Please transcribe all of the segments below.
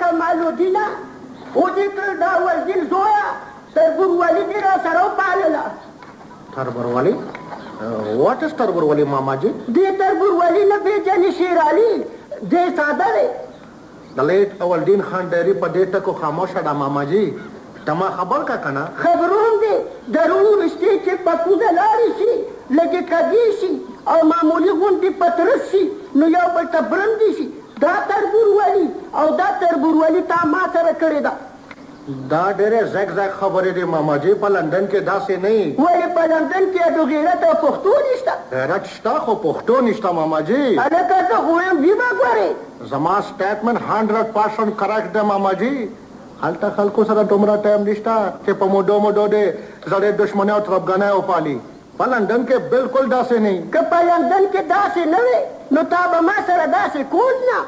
کمال الدین ودې دا وزیر زویا تربورولي دې را سره وپالله. تربورولي؟ What is تربورولي ماماجي؟ دې تربورولي نه پېژنې شیر علي، دې ساده دی. د لیټ اولدین خان ډیري په دې ټکو خاموشه ده ماماجي. ته ما خبر کا کنه؟ خبروم دی د روح رشتې چې په کوزه لاړې شي لږې کږې شي او معمولي غوندې پترس شي نو یو بل ته برندې شي. دا تربورولي او دا تربورولي تا ما سره کړې ده. دا ډېرې زیګ زیګ خبرې دي ماماجي. په لندن کې داسې نه وي. ولې په لندن کې اډو غیرت او پښتو نشته؟ غیرت شته خو پښتو نشته ماماجي. هلکه زه خو یم بیمه ګورې. زما سټیټمنټ 100% کریکټ دی ماماجي. هلته خلکو سره دومره ټایم نشته چې په موډو دې زړې دښمنۍ او تربګنۍ وپالي. په لندن کې بالکل داسې نه. که په لندن کې داسې نه وي نو تا به ما سره داسې کول نه.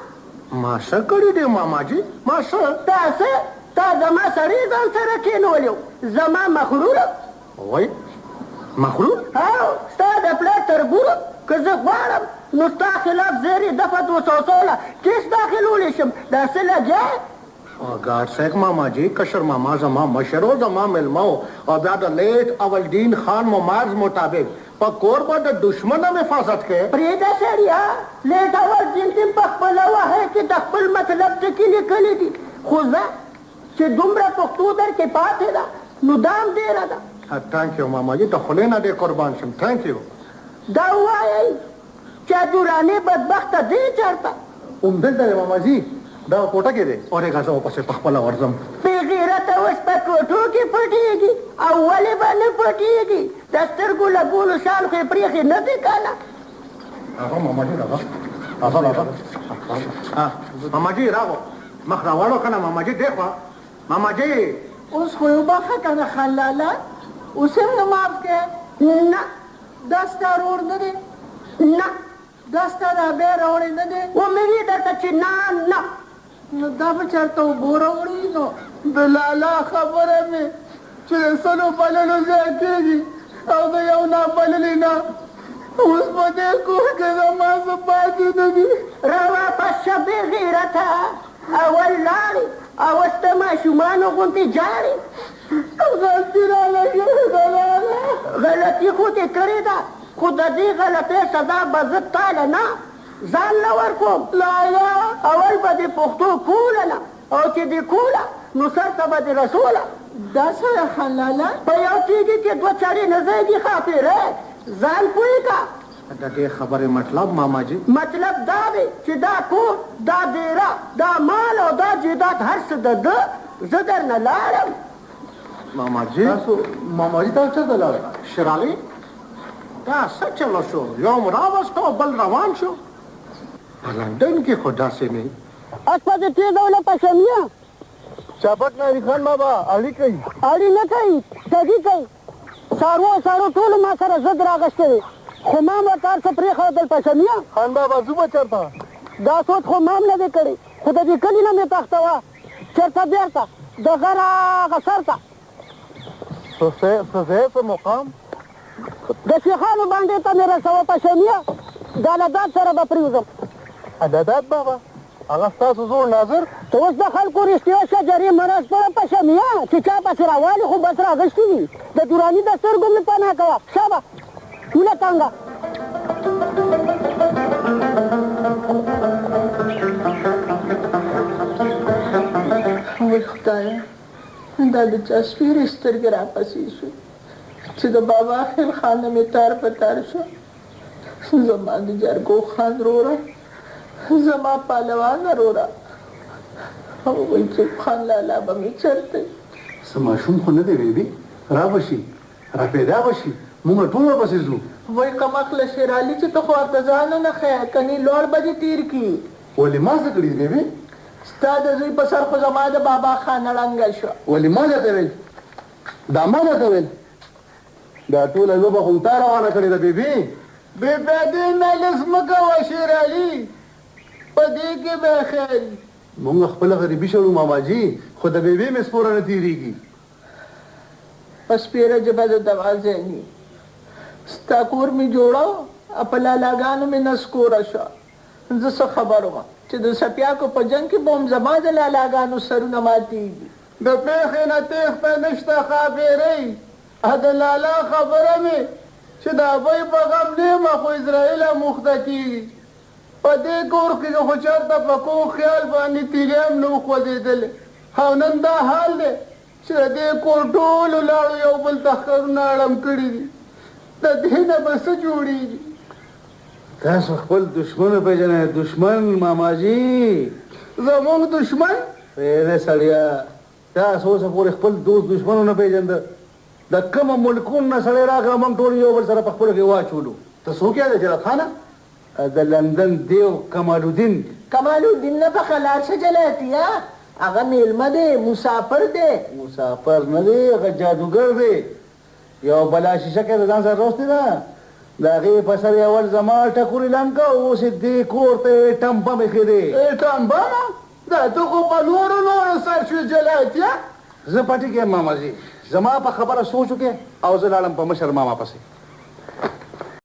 ما څه کړي دي ماماجي؟ ما څه؟ تا څه؟ تا زما سړی ځان سره کېنولی و. زما مخروره. وای مخرور؟ او ستا د پلار تربوره که زه غواړم نو ستا خلاف زیر دفعه 216 کیس داخلولی شم. دا څه لګیا گاډ سیک ماماجي کشر ماما زما مشر و زما مېلمه و او بیا د لیټ اولدین خان ممارز مطابق په کور به د دشمن هم حفاظت کوې. پرېږده سړیا لیټ اولدین دې په خپله وهی کې د خپل مطلب ټکي لیکلي دي خو زه چې دومره پښتو درکې پاتې ده نو دا هم ډېره ده. تhank you ماماجي. د خولې نه دې قربان شم. thank you. دا ووایئ چې دورانې بدبخته دی چېرته؟ همدلته دی ماماجي. دا کوټه کې دی. اورېږه زه ورپسې په خپله ورځم. بې غیرته اوس په کوټو کې پټېږي او ولې به نه پټېږي؟ د سترګو له ګولو شال خو یې پرېښې نه دی که نه؟ راغه ماماجي راغه. ماماجي راغو. مخ راواړو که نه ماماجي دې خوا. ماماجي اوس خو یې وبخښه که نه خلاله اوس هم نه معاف کوې؟ نه. دا ستا ورور نه دی؟ نه. دا ستا دا بیا راوړی نه دی؟ ومې درته چې نه نه. نو دا به چېرته اوبو راوړي نو د لالا خبره مې چې د سلو بللو ځای کېږي او د یو نابللي نه اوس په دې کور کې زما څه پاتې نه دي. راواپس شه بې غیرته. اول لاړې او اوس ته ماشومانو غوندې جاړې. غلطي رالګېږي لالا. غلطي خو دې کړې ده خو د دې غلطۍ سزا به زه تاله نه ځان له ورکوم. لالا اول به دې پښتو کوله نه او چې دې کوله نو سر ته به دې رسوله. دا څه خلاله؟ په یو تیږي کې دوه چړې نه ځایږي خاطرې. ځان پوهېږه. د دې خبرې مطلب ماماجي؟ مطلب دا دی چې دا کور دا دیره دا مال او دا جیدات هر څه د ده زه درنه لاړم. ماماجي ماماجي تاسو چېرته لاړئ؟ شرالي دا څه چلو شو؟ یو م راوسته او بل روان شو. په لندن کې خو داسې نه وي. اسپه تیز اوله پشمیه چاپک نایي خان بابا اړي کوي. اړي نه کوي ټګي کوي. څاروو ټولو ما سره ضد راغښتې دی خو ما هم ورته هر څه پرېښودل پشمیه. خان بابا ځو به چېرته؟ دا سوچ خو ما هم نه دی کړی خو د دې کلي نه مې تښتوه چېرته بېرته د غر هغه سر ته څه په مقام د شیخانو باندې ته مې رسوه پشمیه. د الهداد سره به پرېوځم. الهداد بابا هغه ستاسو زوړ ناظر؟ ته اوس د خلکو رښتیا شجرې مرض کړه پشمیه چې چا پسې راوالي خو بس راغښتي دي. د دراني د سترګو مې پناه کوه. شابه ټوله تنګه. وای خدایه دا د چا سپېرې سترګې راپسې شو چې د بابا خیل خان نه مې تار په تار شو. زما د جرګو خان روره زما پهلوانه روره او وایي چې خان لالا به مې چېرته څه ماشوم خو نه دی بیبي. را به شي را پیدا به شي موږ ټول ورپسې ځو. وای کمقله شېرعلي چې ته خو ورته ځانه نه ښیه کنې لوړ به دې تېر کړي. ولې ما څه کړي بیبي؟ ستا د زوی په سر خو زما د بابا خانه ړنګه شوه. ولې ما درته ویل؟ دا ما درته ویل؟ دا ټوله لوبه خو تا روانه کړې ده بیبي. بې دې ملس مه کوه شېرعلي په دې کې به خیر. مونږ خپله غریبي شړو ماماجي خو د بیبي مې سپوره نه تېرېږي. په سپېره ژبه د دوا ځای نه ستا کور مې جوړه په لالاګانو مې نسکوره شوه. زه څه خبر وم چې د سپیاکو په جنګ کې به هم زما د لالاګانو سرونه ماتېږي د پېښې نه تېښته نشته ښاپېرۍ د لالا خبره مې چې د ابۍ په غم نیمه خو اسرائیله مخته کېږي په دې کور کې خو چېرته په کوم خیال باندې تیلې هم نه وخوځېدلې او نن دا حال دی چې د دې کور ټولو لاړو یو بل ته ښکرونه اړم کړي دي د دې نه به څه جوړېږي تاسو خپل دشمن وپېژنئ دشمن ماماجي زموږ دشمن نه سړیا تاسو اوسه پورې خپل دوست دشمن ونه پېژنده د کومه ملکونو نه سړی راغله موږ ټول یو بل سره په خپلو کې واچولو ته څوک یې د جرات خانه د لندن دیو کمالالدین کمالالدین نه په خلار څه جلاتیا هغه میلمه دی مسافر دی مسافر نه دی هغه جادوګر دی یو بلا شیشه کې د ځان سره راوستې ده د هغې په سر یې اول زما ټکورې لنګه اوس یې دې کور ته یې ټمبه مې ښې دی ټمبه دا ته خو په نورو سر شوې جلاتیا زه پټې کې یم ماماجي زما په خبره سوچ وکړې او زه لاړم په مشر ماما پسې